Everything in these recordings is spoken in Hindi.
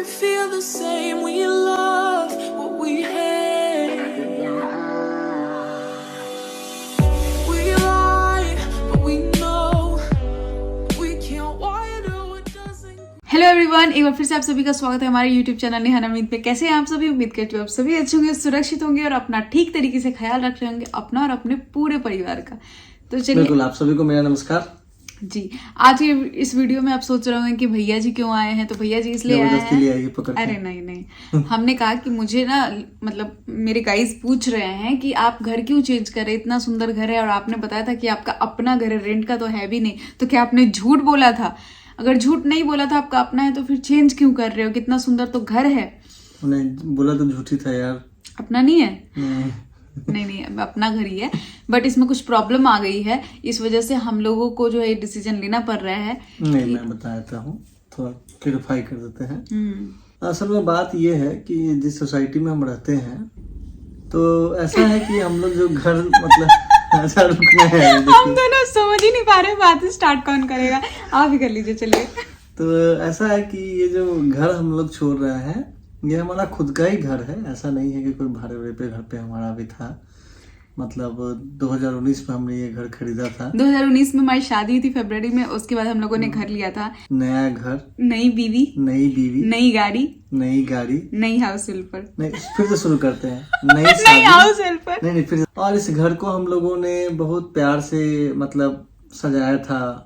feel the same. We love what we hate. We lie, but we know we can't. Why do it doesn't. Hello everyone, एक बार फिर से आप सभी का स्वागत है हमारे यूट्यूब चैनल नेहा नवनीत पे। कैसे हैं आप सभी? उम्मीद करती हूँ आप सभी अच्छे होंगे, सुरक्षित होंगे और अपना ठीक तरीके से ख्याल रख रहे होंगे, अपना और अपने पूरे परिवार का। तो चलिए, बिल्कुल, आप सभी को मेरा नमस्कार जी। आज ये इस वीडियो में आप सोच रहे होंगे कि भैया जी क्यों आए हैं, तो भैया जी इसलिए आए हैं। अरे नहीं हमने कहा कि मुझे ना, मतलब मेरे गाइस पूछ रहे हैं कि आप घर क्यों चेंज कर रहे, इतना सुंदर घर है और आपने बताया था कि आपका अपना घर है, रेंट का तो है भी नहीं, तो क्या आपने झूठ बोला था? अगर झूठ नहीं बोला था, आपका अपना है, तो फिर चेंज क्यों कर रहे हो? कितना सुंदर तो घर है। नहीं बोला तो झूठी था यार, अपना नहीं है? नहीं अपना घर ही है, बट इसमें कुछ प्रॉब्लम आ गई है, इस वजह से हम लोगों को जो है डिसीजन लेना पड़ रहा है। नहीं मैं बताता हूँ, थोड़ा क्लियरिफाई कर देते हैं। असल में बात ये है कि जिस सोसाइटी में हम रहते हैं, तो ऐसा है कि हम लोग जो घर मतलब ऐसा रुकना है, हम दोनों समझ ही नहीं पा रहे, बात स्टार्ट कौन करेगा? आप ही कर लीजिए, चलिए। तो ऐसा है कि ये जो घर हम लोग छोड़ रहे हैं, ये हमारा खुद का ही घर है। ऐसा नहीं है कि कोई भाड़े वाड़े पे घर पे हमारा भी था। मतलब 2019 में हमने ये घर खरीदा था। 2019 में हमारी शादी हुई थी फरवरी में, उसके बाद हम लोगों ने घर लिया था। नया घर, नई बीवी, नई गाड़ी, नई हाउस हेल्पर। नहीं, फिर से शुरू करते हैं। नई हाउस हेल्पर। नहीं फिर। और इस घर को हम लोगों ने बहुत प्यार से मतलब सजाया था,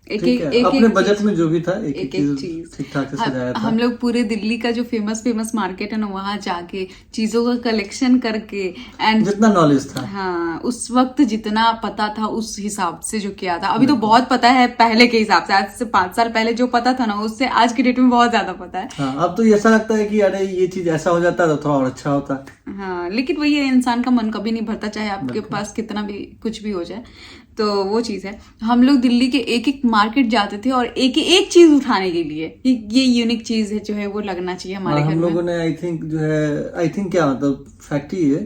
अपने बजट में जो भी था, एक चीज ठीक ठाक से सजाया था। हम लोग पूरे दिल्ली का जो फेमस मार्केट है ना, वहाँ जाके चीजों का कलेक्शन करके, एंड जितना नॉलेज था, हाँ, उस वक्त जितना पता था उस हिसाब से जो किया था। अभी तो बहुत पता है पहले के हिसाब से, आज से 5 साल पहले जो पता था ना, उससे आज की डेट में बहुत ज्यादा पता है। हाँ, अब तो ऐसा लगता है कि अरे ये चीज ऐसा हो जाता तो थोड़ा और अच्छा होता। हाँ, लेकिन वही है, इंसान का मन कभी नहीं भरता, चाहे आपके पास कितना भी कुछ भी हो जाए। तो वो चीज है, हम लोग दिल्ली के एक मार्केट जाते थे और एक चीज उठाने के लिए, ये यूनिक चीज है जो है वो लगना चाहिए हमारे घर में। हम लोगों ने आई थिंक क्या मतलब फैक्ट ही है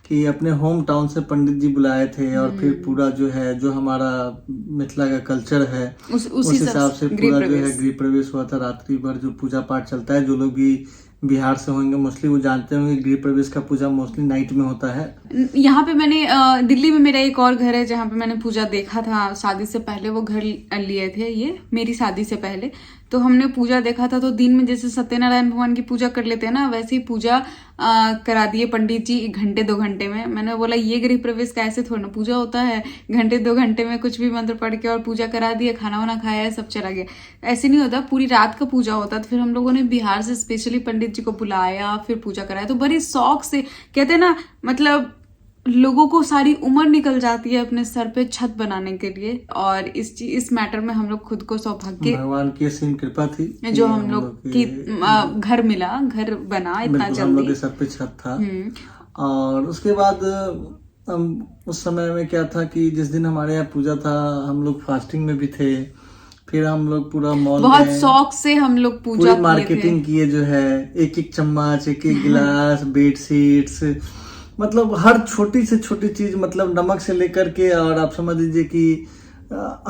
कि अपने होम टाउन से पंडित जी बुलाए थे, और फिर पूरा जो है, जो हमारा मिथिला का कल्चर है, उस हिसाब से पूरा जो है गृह प्रवेश हुआ था। रात्रि भर जो पूजा पाठ चलता है, जो लोग भी बिहार से होंगे मोस्टली वो जानते होंगे, गृह प्रवेश का पूजा मोस्टली नाइट में होता है। यहाँ पे मैंने दिल्ली में मेरा एक और घर है जहाँ पे मैंने पूजा देखा था शादी से पहले। वो घर लिए थे ये मेरी शादी से पहले, तो हमने पूजा देखा था। तो दिन में जैसे सत्यनारायण भगवान की पूजा कर लेते हैं ना, वैसे ही पूजा करा दिए पंडित जी 1-2 घंटे में। मैंने बोला ये गृह प्रवेश का ऐसे थोड़ा ना पूजा होता है, 1-2 घंटे में कुछ भी मंत्र पढ़ के और पूजा करा दिए, खाना वाना खाया, सब चला गया। ऐसे नहीं होता, पूरी रात का पूजा होता। तो फिर हम लोगों ने बिहार से स्पेशली पंडित जी को बुलाया, फिर पूजा कराया। तो बड़ी शौक से, कहते हैं ना, मतलब लोगों को सारी उम्र निकल जाती है अपने सर पे छत बनाने के लिए, और इस मैटर में हम लोग खुद को सौभाग्य, भगवान की असीम कृपा थी जो हम लोग की घर मिला, घर बना इतना जल्दी। हम लोग के सर पे छत था। और उसके बाद उस समय में क्या था कि जिस दिन हमारे यहाँ पूजा था, हम लोग फास्टिंग में भी थे। फिर हम लोग पूरा मॉल बहुत शौक से हम लोग पूजा मार्केटिंग किए, जो है एक चम्मच, एक गिलास, बेडशीट्स, मतलब हर छोटी से छोटी चीज, मतलब नमक से लेकर के, और आप समझ लीजिए कि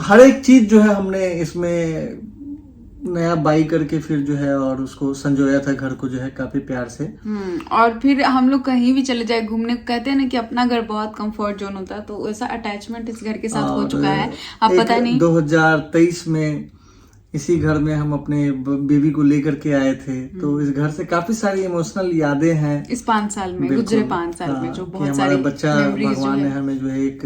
हर एक चीज जो है हमने इसमें नया बाई करके फिर जो है और उसको संजोया था घर को, जो है काफी प्यार से। और फिर हम लोग कहीं भी चले जाए घूमने, कहते हैं ना कि अपना घर बहुत कंफर्ट जोन होता है, तो ऐसा अटैचमेंट इस घर के साथ हो चुका है। आप पता नहीं 2023 में इसी घर में हम अपने बेबी को लेकर के आए थे, तो इस घर से काफी सारी इमोशनल यादें हैं इस 5 साल में, गुजरे 5 साल में, जो बहुत सारी बच्चा भगवान ने हमें जो है एक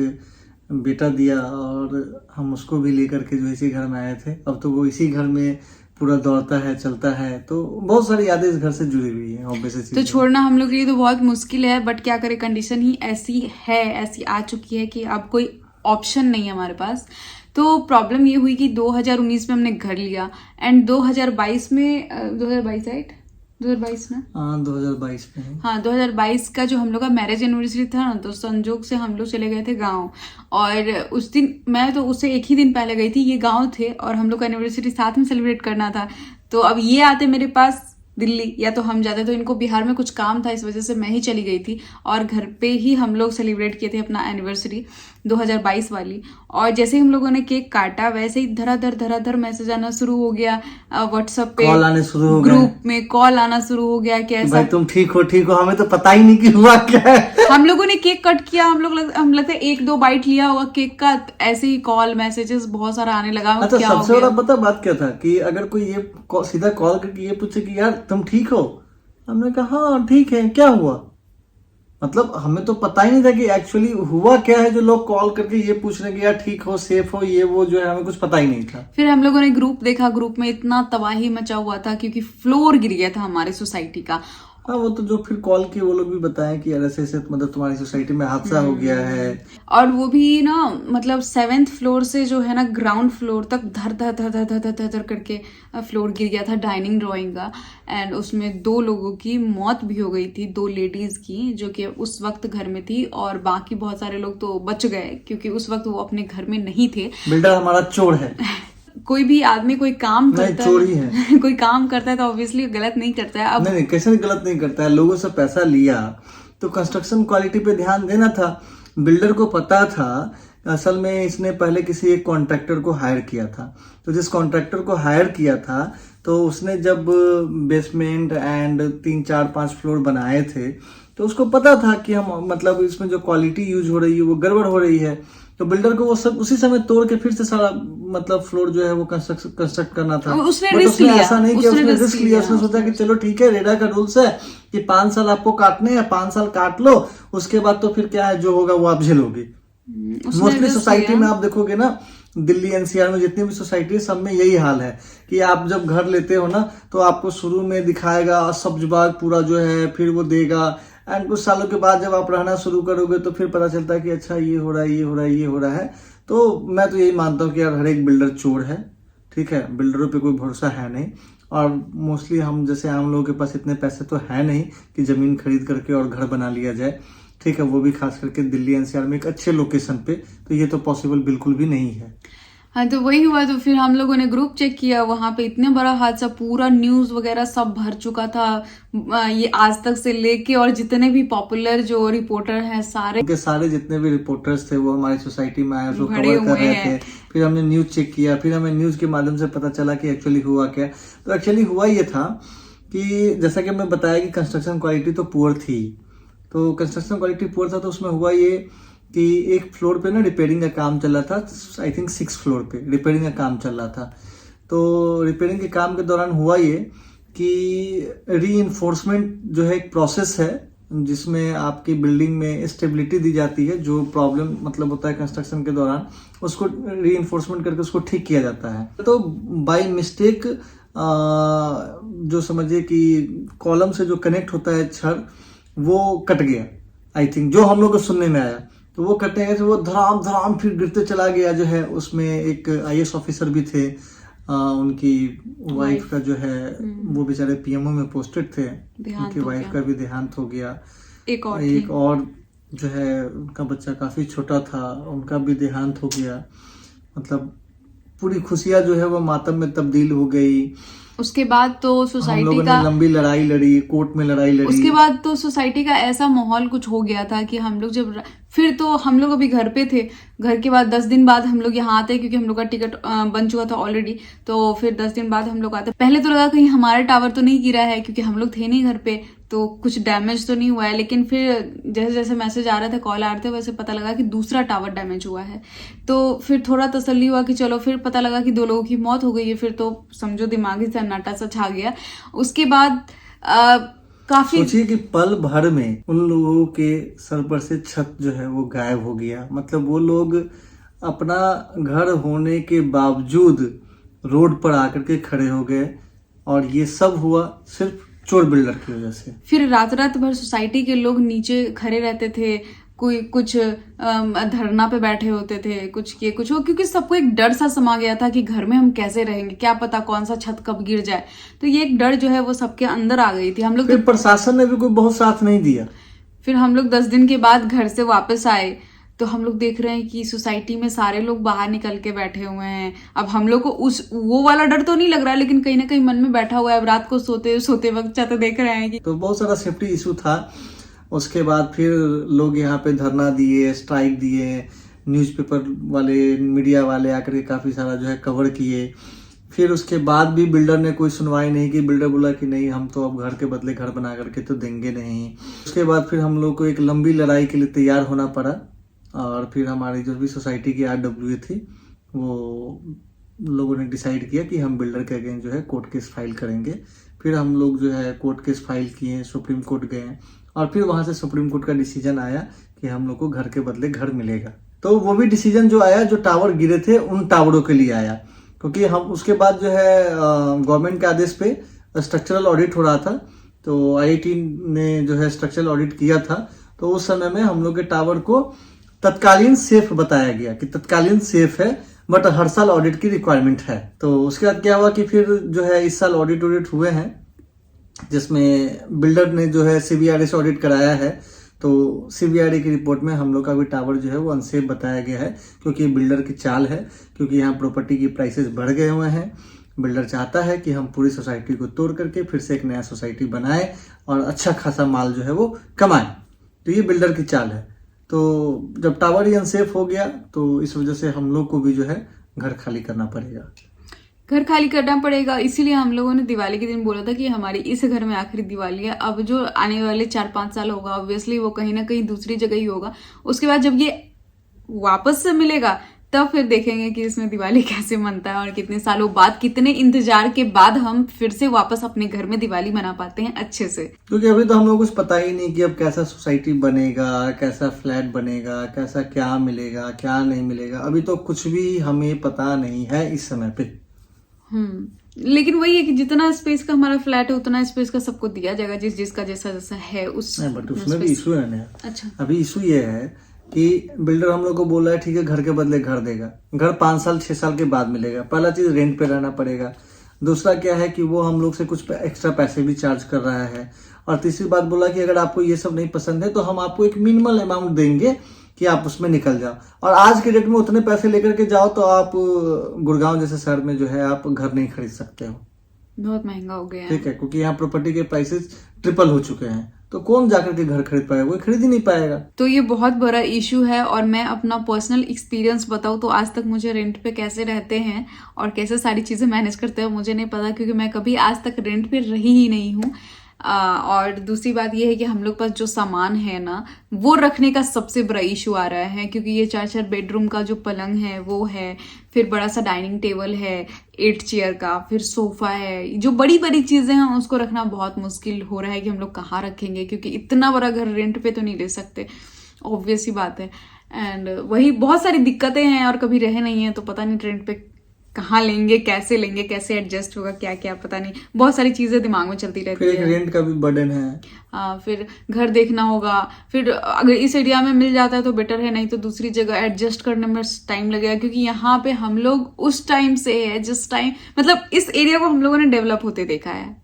बेटा दिया, और हम उसको भी लेकर के जो इसी घर में आए थे। अब तो वो इसी घर में पूरा दौड़ता है, चलता है, तो बहुत सारी यादें इस घर से जुड़ी हुई है। ऑब्वियसली तो छोड़ना हम लोग के लिए तो बहुत मुश्किल है, बट क्या करें, कंडीशन ही ऐसी है, ऐसी आ चुकी है कि अब कोई ऑप्शन नहीं है हमारे पास। तो प्रॉब्लम ये हुई कि 2019 में हमने घर लिया, एंड 2022 में 2022 राइट 2022 में, हाँ 2022 में, हाँ 2022 का जो हम लोग का मैरिज एनिवर्सरी था ना, तो संजोग से हम लोग चले गए थे गांव। और उस दिन मैं तो उससे एक ही दिन पहले गई थी, ये गांव थे और हम लोग का एनिवर्सरी साथ में सेलिब्रेट करना था। तो अब ये आते मेरे पास दिल्ली, या तो हम जाते, तो इनको बिहार में कुछ काम था, इस वजह से मैं ही चली गई थी, और घर पे ही हम लोग सेलिब्रेट किए थे अपना एनिवर्सरी। 2022 वाली। और जैसे ही हम लोगों ने केक काटा वैसे ही धराधर मैसेज आना शुरू हो गया, व्हाट्सएप पे कॉल आने शुरू हो गए, ग्रुप में कॉल आना शुरू हो गया कि ऐसा भाई तुम ठीक हो, हमें तो पता ही नहीं कि हुआ क्या है। हम लोगों ने केक कट किया, हम लगता है 1-2 बाइट लिया होगा केक का, ऐसे ही कॉल मैसेजेस बहुत सारा आने लगा। अच्छा, क्या सबसे बड़ा पता बात क्या था कि अगर कोई ये सीधा कॉल करके ये पूछे कि यार तुम ठीक हो, हमने कहा हाँ ठीक है, क्या हुआ, मतलब हमें तो पता ही नहीं था कि एक्चुअली हुआ क्या है। जो लोग कॉल करके ये पूछ रहे कि यार ठीक हो, सेफ हो, ये वो जो है, हमें कुछ पता ही नहीं था। फिर हम लोगों ने ग्रुप देखा, ग्रुप में इतना तबाही मचा हुआ था क्योंकि फ्लोर गिर गया था हमारे सोसाइटी का। हाँ, वो तो जो फिर कॉल किए वो लोग भी बताएं कि यार ऐसे मतलब तुम्हारी सोसाइटी में हादसा हो गया है। और वो भी ना मतलब 7th फ्लोर से जो है ना ग्राउंड फ्लोर तक धर करके फ्लोर गिर गया था डाइनिंग ड्राइंग का। एंड उसमें 2 लोगों की मौत भी हो गई थी, 2 लेडीज की, जो कि उस वक्त घर में थी, और बाकी बहुत सारे लोग तो बच गए क्योंकि उस वक्त वो अपने घर में नहीं थे। बिल्डर हमारा चोर है। कोई भी आदमी कोई काम करता चोरी है कोई काम करता है तो ऑब्वियसली गलत नहीं करता है। अब नहीं, कैसे गलत नहीं करता है, लोगों से पैसा लिया तो कंस्ट्रक्शन क्वालिटी पे ध्यान देना था। बिल्डर को पता था, असल में इसने पहले किसी एक कॉन्ट्रैक्टर को हायर किया था, तो जिस कॉन्ट्रैक्टर को हायर किया था तो उसने जब बेसमेंट एंड 3-4-5 फ्लोर बनाए थे तो उसको पता था कि हम मतलब इसमें जो क्वालिटी यूज हो रही है वो गड़बड़ हो रही है। तो बिल्डर को वो सब उसी समय तोड़ के फिर से सारा मतलब फ्लोर जो है वो कंस्ट्रक्ट करना था। उसने रिस्क लिया, ऐसा नहीं किया, उसने रिस्क लिया। उसने सोचा कि चलो ठीक है, रेरा का रूल्स है कि 5 साल आपको काटने हैं, 5 साल काट लो, उसके बाद तो फिर क्या है, जो होगा वो आप झेलोगे। मोस्टली सोसाइटी में आप देखोगे ना, दिल्ली एनसीआर में जितनी भी सोसाइटी है सब में यही हाल है कि आप जब घर लेते हो ना तो आपको शुरू में दिखाएगा सब्ज बाग पूरा जो है, फिर वो देगा, एंड कुछ सालों के बाद जब आप रहना शुरू करोगे तो फिर पता चलता है कि अच्छा ये हो रहा है, ये हो रहा है, ये हो रहा है। तो मैं तो यही मानता हूँ कि यार हर एक बिल्डर चोर है, ठीक है, बिल्डरों पे कोई भरोसा है नहीं। और मोस्टली हम जैसे आम लोगों के पास इतने पैसे तो है नहीं कि जमीन खरीद करके और घर बना लिया जाए, ठीक है, वो भी खास करके दिल्ली एनसीआर में एक अच्छे लोकेशन पे, तो ये तो पॉसिबल बिल्कुल भी नहीं है। हाँ, तो वही हुआ। तो फिर हम लोगों ने ग्रुप चेक किया, वहां पे इतने बड़ा हादसा, पूरा न्यूज वगैरह सब भर चुका था, ये आज तक से लेके, और जितने भी पॉपुलर जो रिपोर्टर हैं सारे जितने भी रिपोर्टर्स थे वो हमारी सोसाइटी में आए, उसको कवर कर रहे थे। फिर हमने न्यूज चेक किया, फिर हमें न्यूज के माध्यम से पता चला कि एक्चुअली हुआ क्या। तो एक्चुअली हुआ ये था कि जैसा कि हमने बताया कि कंस्ट्रक्शन क्वालिटी तो पुअर थी, तो कंस्ट्रक्शन क्वालिटी पुअर था, तो उसमें हुआ ये कि एक फ्लोर पे ना रिपेयरिंग का काम चल रहा था, आई थिंक 6 फ्लोर पे रिपेयरिंग का काम चल रहा था। तो रिपेयरिंग के काम के दौरान हुआ ये कि रीइंफोर्समेंट जो है एक प्रोसेस है जिसमें आपकी बिल्डिंग में स्टेबिलिटी दी जाती है, जो प्रॉब्लम मतलब होता है कंस्ट्रक्शन के दौरान उसको रीइंफोर्समेंट करके उसको ठीक किया जाता है। तो बाय मिस्टेक जो समझिए कि कॉलम से जो कनेक्ट होता है छड़ वो कट गया, आई थिंक जो हम लोग को सुनने में आया। तो वो कटने गए थे, वो धड़ाम फिर गिरते चला गया जो है। उसमें एक IAS ऑफिसर भी थे, उनकी वाइफ का जो है वो बेचारे PMO में पोस्टेड थे, उनकी वाइफ का भी देहांत हो गया। एक और जो है उनका बच्चा काफी छोटा था, उनका भी देहांत हो गया। मतलब पूरी खुशियां जो है वो मातम में तब्दील हो गई। उसके बाद तो सोसाइटी का लंबी लड़ाई लड़ी, कोर्ट में लड़ाई लड़ी। उसके बाद तो सोसाइटी का ऐसा माहौल कुछ हो गया था कि हम लोग जब फिर तो हम लोग अभी घर पे थे, घर के बाद 10 दिन बाद हम लोग यहाँ आते क्योंकि हम लोग का टिकट बन चुका था ऑलरेडी। तो फिर 10 दिन बाद हम लोग आते, पहले तो लगा कहीं हमारा टावर तो नहीं गिरा है क्योंकि हम लोग थे नहीं घर पे, तो कुछ डैमेज तो नहीं हुआ है। लेकिन फिर जैसे जैसे मैसेज आ रहे थे, कॉल आ रहे थे, वैसे पता लगा कि दूसरा टावर डैमेज हुआ है। तो फिर थोड़ा तसल्ली हुआ कि चलो, फिर पता लगा कि 2 लोगों की मौत हो गई है। फिर तो समझो दिमागी सन्नाटा सा छा गया। उसके बाद काफी सोचिए कि पल भर में उन लोगों के सर पर से छत जो है वो गायब हो गया। मतलब वो लोग अपना घर होने के बावजूद रोड पर आकर के खड़े हो गए, और ये सब हुआ सिर्फ चोर बिल्डर की वजह से। फिर रात भर सोसाइटी के लोग नीचे खड़े रहते थे, कोई कुछ धरना पे बैठे होते थे, कुछ ये कुछ हो, क्योंकि सबको एक डर सा समा गया था कि घर में हम कैसे रहेंगे, क्या पता कौन सा छत कब गिर जाए। तो ये एक डर जो है वो सबके अंदर आ गई थी। हम लोग फिर प्रशासन ने भी कोई बहुत साथ नहीं दिया। फिर हम लोग 10 दिन के बाद घर से वापस आए तो हम लोग देख रहे हैं कि सोसाइटी में सारे लोग बाहर निकल के बैठे हुए हैं। अब हम लोग को वो वाला डर तो नहीं लग रहा, लेकिन कहीं ना कहीं मन में बैठा हुआ है। अब रात को सोते वक्त छत देख रहे हैं कि तो बहुत सारा सेफ्टी इशू था। उसके बाद फिर लोग यहाँ पे धरना दिए, स्ट्राइक दिए, न्यूज़पेपर वाले, मीडिया वाले आकर के काफ़ी सारा जो है कवर किए। फिर उसके बाद भी बिल्डर ने कोई सुनवाई नहीं की। बिल्डर बोला कि नहीं, हम तो अब घर के बदले घर बना करके तो देंगे नहीं। उसके बाद फिर हम लोग को एक लंबी लड़ाई के लिए तैयार होना पड़ा, और फिर हमारी जो भी सोसाइटी की RWA थी, वो लोगों ने डिसाइड किया कि हम बिल्डर के अगेंस्ट जो है कोर्ट केस फाइल करेंगे। फिर हम लोग जो है कोर्ट केस फाइल किए, सुप्रीम कोर्ट गए, और फिर वहाँ से सुप्रीम कोर्ट का डिसीजन आया कि हम लोग को घर के बदले घर मिलेगा। तो वो भी डिसीजन जो आया, जो टावर गिरे थे उन टावरों के लिए आया, क्योंकि हम उसके बाद जो है गवर्नमेंट के आदेश पे स्ट्रक्चरल ऑडिट हो रहा था। तो IIT ने जो है स्ट्रक्चरल ऑडिट किया था, तो उस समय में हम लोग के टावर को तत्कालीन सेफ बताया गया कि तत्कालीन सेफ है, बट हर साल ऑडिट की रिक्वायरमेंट है। तो उसके बाद क्या हुआ कि फिर जो है इस साल ऑडिट हुए हैं, जिसमें बिल्डर ने जो है CBRA से ऑडिट कराया है। तो CBRA की रिपोर्ट में हम लोग का भी टावर जो है वो अनसेफ बताया गया है, क्योंकि बिल्डर की चाल है, क्योंकि यहाँ प्रॉपर्टी की प्राइसेस बढ़ गए हुए हैं। बिल्डर चाहता है कि हम पूरी सोसाइटी को तोड़ करके फिर से एक नया सोसाइटी बनाए और अच्छा खासा माल जो है वो कमाए। तो ये बिल्डर की चाल है। तो जब टावर ही अनसेफ हो गया, तो इस वजह से हम लोग को भी जो है घर खाली करना पड़ेगा। घर खाली करना पड़ेगा। इसीलिए हम लोगों ने दिवाली के दिन बोला था कि हमारी इस घर में आखिरी दिवाली है। अब जो आने वाले 4-5 साल होगा, ऑब्वियसली वो कहीं ना कहीं दूसरी जगह ही होगा। उसके बाद जब ये वापस से मिलेगा, तब फिर देखेंगे कि इसमें दिवाली कैसे मनता है, और कितने सालों बाद, कितने इंतजार के बाद हम फिर से वापस अपने घर में दिवाली मना पाते हैं अच्छे से। क्योंकि अभी तो हम लोग कुछ पता ही नहीं कि अब कैसा सोसाइटी बनेगा, कैसा फ्लैट बनेगा, कैसा क्या मिलेगा, क्या नहीं मिलेगा। अभी तो कुछ भी हमें पता नहीं है इस समय पे। लेकिन वही है कि जितना स्पेस का हमारा फ्लैट है, उतना स्पेस का सबको दिया जाएगा, जिसका जैसा जैसा है उस। बट उसमें भी इशू है ना। अच्छा, अभी इशू ये है कि बिल्डर हम लोग को बोल रहा है ठीक है, घर के बदले घर देगा। घर 5 साल 6 साल के बाद मिलेगा। पहला चीज रेंट पे रहना पड़ेगा। दूसरा क्या है कि वो हम लोग से कुछ एक्स्ट्रा पैसे भी चार्ज कर रहा है। और तीसरी बात बोला कि अगर आपको ये सब नहीं पसंद है तो हम आपको एक मिनिमल अमाउंट देंगे कि आप उसमें निकल जाओ। और आज के डेट में उतने पैसे लेकर के जाओ तो आप गुड़गांव जैसे शहर में जो है आप घर नहीं खरीद सकते हो। बहुत महंगा हो गया है। ठीक है, क्योंकि यहाँ प्रॉपर्टी के प्राइसेस ट्रिपल हो चुके हैं। तो कौन जाकर के घर खरीद पाएगा? कोई खरीद ही नहीं पाएगा। तो ये बहुत बड़ा इशू है। और मैं अपना पर्सनल एक्सपीरियंस बताऊं तो आज तक मुझे रेंट पे कैसे रहते हैं और कैसे सारी चीजें मैनेज करते हैं मुझे नहीं पता, क्योंकि मैं कभी आज तक रेंट पे रही ही नहीं हूँ। और दूसरी बात ये है कि हम लोग पास जो सामान है ना, वो रखने का सबसे बड़ा इशू आ रहा है, क्योंकि ये 4-4 बेडरूम का जो पलंग है वो है, फिर बड़ा सा डाइनिंग टेबल है 8 चेयर का, फिर सोफा है, जो बड़ी बड़ी चीजें हैं उसको रखना बहुत मुश्किल हो रहा है कि हम लोग कहाँ रखेंगे, क्योंकि इतना बड़ा घर रेंट पे तो नहीं ले सकते, ऑब्वियस ही बात है। एंड वही बहुत सारी दिक्कतें हैं, और कभी रहे नहीं है तो पता नहीं रेंट पे कहाँ लेंगे, कैसे एडजस्ट होगा, क्या क्या पता नहीं, बहुत सारी चीजें दिमाग में चलती रहती है। फिर रेंट का भी बर्डन है। फिर घर देखना होगा, फिर अगर इस एरिया में मिल जाता है तो बेटर है, नहीं तो दूसरी जगह एडजस्ट करने में टाइम लगेगा, क्योंकि यहाँ पे हम लोग उस टाइम से है जिस टाइम, मतलब इस एरिया को हम लोगों ने डेवलप होते देखा है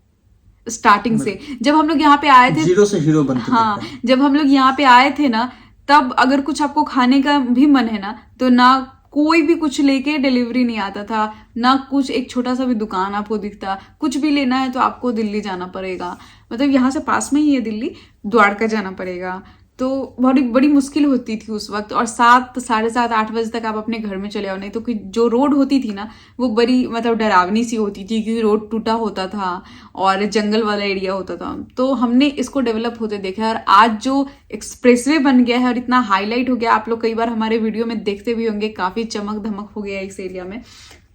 स्टार्टिंग से। जब हम लोग यहाँ पे आए थे, जीरो से हीरो बनते। हाँ, जब हम लोग यहाँ पे आए थे ना, तब अगर कुछ आपको खाने का भी मन है ना, तो ना कोई भी कुछ लेके डिलीवरी नहीं आता था, ना कुछ एक छोटा सा भी दुकान आपको दिखता। कुछ भी लेना है तो आपको दिल्ली जाना पड़ेगा, मतलब यहाँ से पास में ही है दिल्ली, द्वारका जाना पड़ेगा। तो बड़ी मुश्किल होती थी उस वक्त। और 7, साढ़े 7, 8 बजे तक आप अपने घर में चले आओ, नहीं तो जो रोड होती थी ना वो बड़ी मतलब डरावनी सी होती थी, क्योंकि रोड टूटा होता था और जंगल वाला एरिया होता था। तो हमने इसको डेवलप होते देखा, और आज जो एक्सप्रेसवे बन गया है और इतना हाईलाइट हो गया, आप लोग कई बार हमारे वीडियो में देखते भी होंगे, काफी चमक धमक हो गया है इस एरिया में।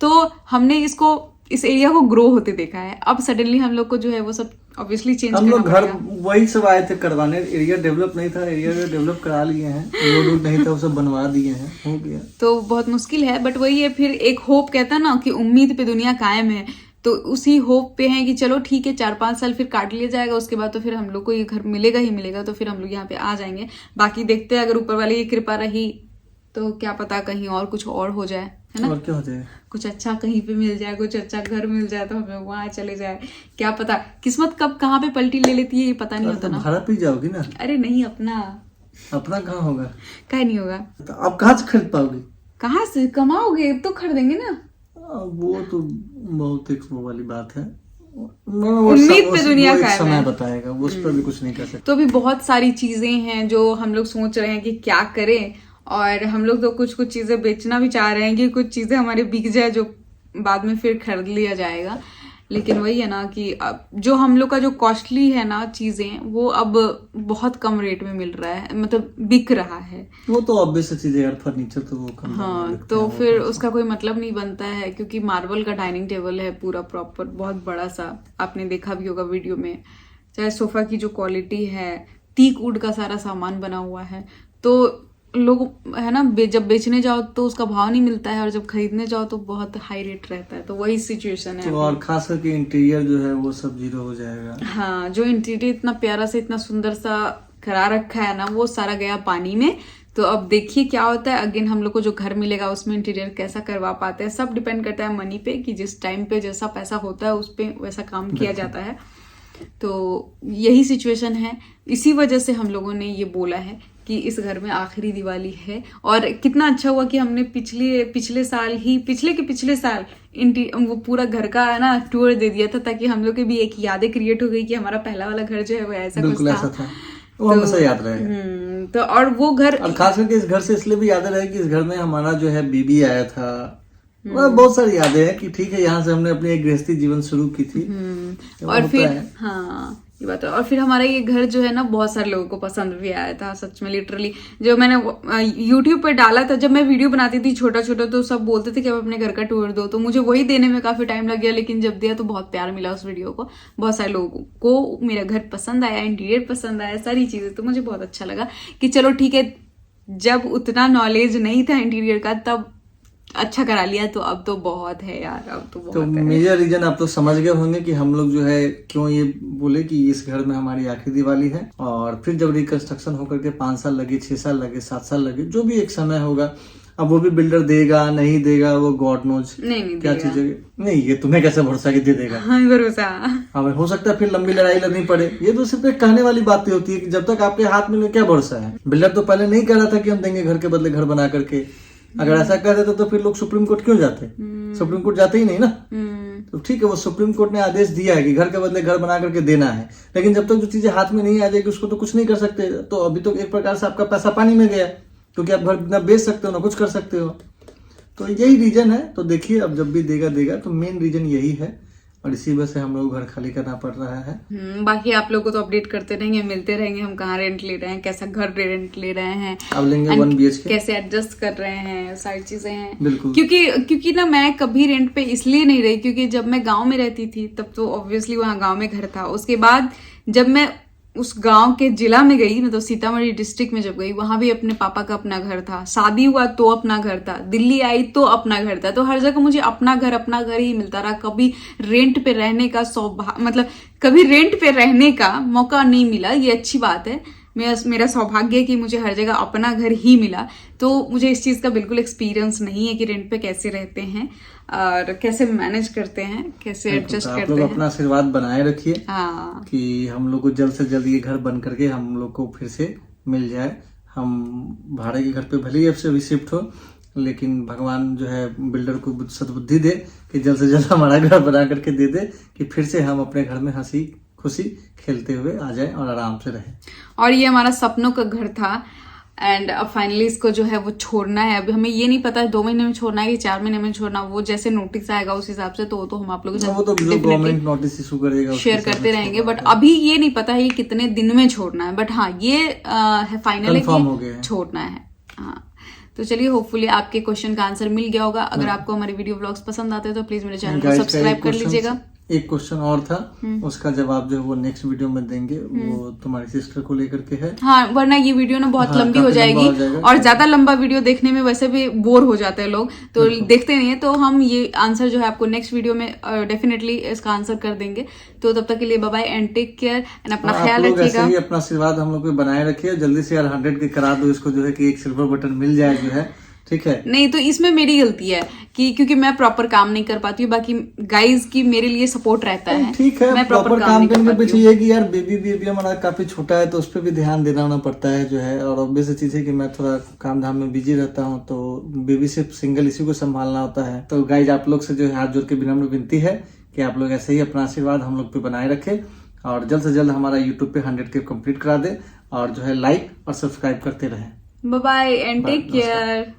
तो हमने इस एरिया को ग्रो होते देखा है। अब सडनली हम लोग को जो है वो सब ऑब्वियसली चेंज करना पड़ेगा। हम लोग घर वही सब आए थे करवाने, एरिया डेवलप नहीं था, एरिया डेवलप करा लिए हैं, रोड नहीं था वो सब बनवा दिए हैं, हो गया। तो बहुत मुश्किल है, बट वही है, फिर एक होप कहता है ना कि उम्मीद पे दुनिया कायम है, तो उसी होप पे है कि चलो ठीक है 4-5 साल फिर काट लिया जाएगा, उसके बाद तो फिर हम लोग को ये घर मिलेगा ही मिलेगा, तो फिर हम लोग यहाँ पे आ जाएंगे। बाकी देखते हैं, अगर ऊपर वाले की कृपा रही तो क्या पता कहीं और कुछ और हो जाए, है ना। और क्या हो जाए, कुछ अच्छा कहीं पे मिल जाए, कुछ अच्छा घर मिल जाए तो हमें वहां चले जाए, क्या पता किस्मत कब कहाँ पे पलटी ले लेती है ये पता नहीं होता ना। भाड़ा पी जाओगी ना। अरे नहीं, अपना कहाँ होगा, कहीं नहीं होगा। तो आप कहाँ से खरीद पाओगे, कहाँ से कमाओगे तो खरीदेंगे ना। वो तो बहुत एक वो वाली बात है, उम्मीद पे दुनिया का समय बताएगा, उस पर भी कुछ नहीं कर सकते। तो अभी बहुत सारी चीजें हैं जो हम लोग सोच रहे हैं कि क्या करें, और हम लोग तो कुछ कुछ चीज़ें बेचना भी चाह रहे हैं कि कुछ चीज़ें हमारे बिक जाए जो बाद में फिर खरीद लिया जाएगा। लेकिन वही है ना कि अब जो हम लोग का जो कॉस्टली है ना चीज़ें, वो अब बहुत कम रेट में मिल रहा है, मतलब बिक रहा है। वो तो ऑब्वियस चीज़ है यार, फर्नीचर तो वो कम हाँ, तो फिर उसका कोई मतलब नहीं बनता है, क्योंकि मार्बल का डाइनिंग टेबल है पूरा प्रॉपर, बहुत बड़ा सा, आपने देखा भी होगा वीडियो में। चाहे सोफा की जो क्वालिटी है, टीक वुड का सारा सामान बना हुआ है। तो लोग है ना, जब बेचने जाओ तो उसका भाव नहीं मिलता है, और जब खरीदने जाओ तो बहुत हाई रेट रहता है। तो वही सिचुएशन है। तो और खास करके इंटीरियर जो है वो सब जीरो हो जाएगा। हाँ, जो इंटीरियर इतना प्यारा से इतना सुंदर सा करा रखा है ना, वो सारा गया पानी में। तो अब देखिए क्या होता है। अगेन हम लोग को जो घर मिलेगा उसमें इंटीरियर कैसा करवा पाते हैं, सब डिपेंड करता है मनी पे, कि जिस टाइम पे जैसा पैसा होता है उस पे वैसा काम किया जाता है। तो यही सिचुएशन है। इसी वजह से हम लोगों ने ये बोला है कि इस घर में आखिरी दिवाली है। और कितना अच्छा हुआ कि हमने पिछले साल वो पूरा घर का है ना टूर दे दिया था, ताकि हम लोग के भी एक यादें क्रिएट हो गई कि हमारा पहला वाला घर जो है वो ऐसा कुछ था। वो हमेशा याद रहेगा। तो और वो घर, और खास करके इस घर से इसलिए भी याद रहे कि इस घर में हमारा जो है बीबी आया था। बहुत सारी यादें हैं कि ठीक है, यहाँ से हमने अपनी एक गृहस्थी जीवन शुरू की थी। और फिर हाँ, ये बात है। और फिर हमारा ये घर जो है ना बहुत सारे लोगों को पसंद भी आया था, सच में। लिटरली जो मैंने YouTube पे डाला था, जब मैं वीडियो बनाती थी छोटा छोटा, तो सब बोलते थे कि अब अपने घर का टूर दो, तो मुझे वही देने में काफी टाइम लग गया। लेकिन जब दिया तो बहुत प्यार मिला उस वीडियो को, बहुत सारे लोगों को मेरा घर पसंद आया, इंटीरियर पसंद आया, सारी चीजें। तो मुझे बहुत अच्छा लगा कि चलो ठीक है, जब उतना नॉलेज नहीं था इंटीरियर का तब अच्छा करा लिया, तो अब तो बहुत है यार, अब तो बहुत तो है। मेजर रीजन आप तो समझ गए होंगे कि हम लोग जो है क्यों ये बोले कि इस घर में हमारी आखिरी दिवाली है। और फिर जब रिकंस्ट्रक्शन होकर के 5 साल लगे, 6 साल लगे, 7 साल लगे, जो भी एक समय होगा, अब वो भी बिल्डर देगा नहीं देगा वो गॉड नोज, नहीं क्या चीज है। नहीं, ये तुम्हें कैसे भरोसा कि दे देगा। हाँ, भरोसा। हाँ, हो सकता है फिर लंबी लड़ाई लड़नी पड़े। ये तो सिर्फ एक कहने वाली बातें होती है कि जब तक आपके हाथ में क्या भरोसा है। बिल्डर तो पहले नहीं कह रहा था कि हम देंगे घर के बदले घर बना करके। अगर ऐसा कह देते तो फिर लोग सुप्रीम कोर्ट क्यों जाते? सुप्रीम कोर्ट जाते ही नहीं ना। तो ठीक है, वो सुप्रीम कोर्ट ने आदेश दिया है कि घर के बदले घर बना करके देना है, लेकिन जब तक जो चीजें हाथ में नहीं आ जाएगी उसको तो कुछ नहीं कर सकते। तो अभी तो एक प्रकार से आपका पैसा पानी में गया, क्योंकि आप घर ना बेच सकते हो ना कुछ कर सकते हो। तो यही रीजन है। तो देखिए, अब जब भी देगा तो मेन रीजन यही है, और इसी वजह से हम लोग घर खाली करना पड़ रहा है। बाकी आप लोगों को तो अपडेट करते रहेंगे, मिलते रहेंगे, हम कहाँ रेंट ले रहे हैं, कैसा घर रेंट ले रहे हैं, अब लेंगे 1 BHK, कैसे एडजस्ट कर रहे हैं, सारी चीजें हैं। बिल्कुल। क्योंकि ना मैं कभी रेंट पे इसलिए नहीं रही, क्योंकि जब मैं गांव में रहती थी तब तो ऑब्वियसली वहाँ गांव में घर था। उसके बाद जब मैं उस गांव के जिला में गई, मतलब सीतामढ़ी डिस्ट्रिक्ट में जब गई, वहां भी अपने पापा का अपना घर था। शादी हुआ तो अपना घर था, दिल्ली आई तो अपना घर था। तो हर जगह मुझे अपना घर ही मिलता रहा। कभी रेंट पे रहने का कभी रेंट पे रहने का मौका नहीं मिला। ये अच्छी बात है, मेरा सौभाग्य है कि मुझे हर जगह अपना घर ही मिला। तो मुझे इस चीज का बिल्कुल एक्सपीरियंस नहीं है कि रेंट पे कैसे रहते हैं और कैसे मैनेज करते हैं, कैसे एडजस्ट करते हैं। आप लोग अपना आशीर्वाद बनाए रखिए। हाँ, कि हम लोग को जल्द से जल्द ये घर बन करके हम लोग को फिर से मिल जाए। हम भाड़े के घर पे भले ही अब से अभी शिफ्ट हो, लेकिन भगवान जो है बिल्डर को सद्बुद्धि दे कि जल्द से जल्द हमारा घर बना करके दे दे, कि फिर से हम अपने घर में हंसी खुशी खेलते हुए आ जाए और आराम से रहे। और ये हमारा सपनों का घर था, एंड अब फाइनली इसको जो है वो छोड़ना है। अभी हमें ये नहीं पता है 2 महीने में छोड़ना है कि 4 महीने में छोड़ना, वो जैसे नोटिस आएगा उस हिसाब से तो हम आप लोगों के साथ गवर्नमेंट नोटिस इशू करेगा शेयर करते रहेंगे। बट अभी ये नहीं पता है ये कितने दिन में छोड़ना है। बट हाँ, ये है फाइनल है कि छोड़ना है। हाँ, तो चलिए, होपफुली आपके क्वेश्चन का आंसर मिल गया होगा। अगर आपको हमारे वीडियो व्लॉग्स पसंद आते हैं तो प्लीज मेरे चैनल को सब्सक्राइब कर लीजिएगा। एक क्वेश्चन और था, उसका जवाब जो है वो नेक्स्ट वीडियो में देंगे। वो तुम्हारी सिस्टर को लेकर के है। हाँ, वरना ये वीडियो ना बहुत लंबी हो जाएगी, और ज्यादा लंबा वीडियो देखने में वैसे भी बोर हो जाते हैं लोग, तो देखते नहीं है। तो हम ये आंसर जो है आपको नेक्स्ट वीडियो में डेफिनेटली इसका आंसर कर देंगे। तो तब तक के लिए bye bye and take care and अपना ख्याल रखिएगा। अपना आशीर्वाद हम लोग को बनाए रखिए। जल्दी से यार 100 के करा दो इसको, जो है कि एक सिल्वर बटन मिल जाए जो है, ठीक है। नहीं तो इसमें मेरी गलती है कि क्योंकि मैं प्रॉपर काम नहीं कर पाती हूँ। बाकी गाइज की मेरे लिए सपोर्ट रहता है। ठीक है, मैं प्रॉपर काम करने के पीछे ये कि यार बेबी हमारा काफी छोटा है, तो उस पर भी ध्यान देना पड़ता है जो है। और ऑब्वियस चीज है कि मैं थोड़ा काम धाम में बिजी रहता हूँ, तो बेबी सिर्फ सिंगल इसी को संभालना होता है। तो गाइज आप लोग से जो है हाथ जोड़ के विनम्र विनती है कि आप लोग ऐसे ही अपना आशीर्वाद हम लोग पे बनाए रखे, और जल्द से जल्द हमारा यूट्यूब पे 100 के कंप्लीट करा दे, और जो है लाइक और सब्सक्राइब करते रहे। बाय बाय एंड टेक नमस्कार। केयर।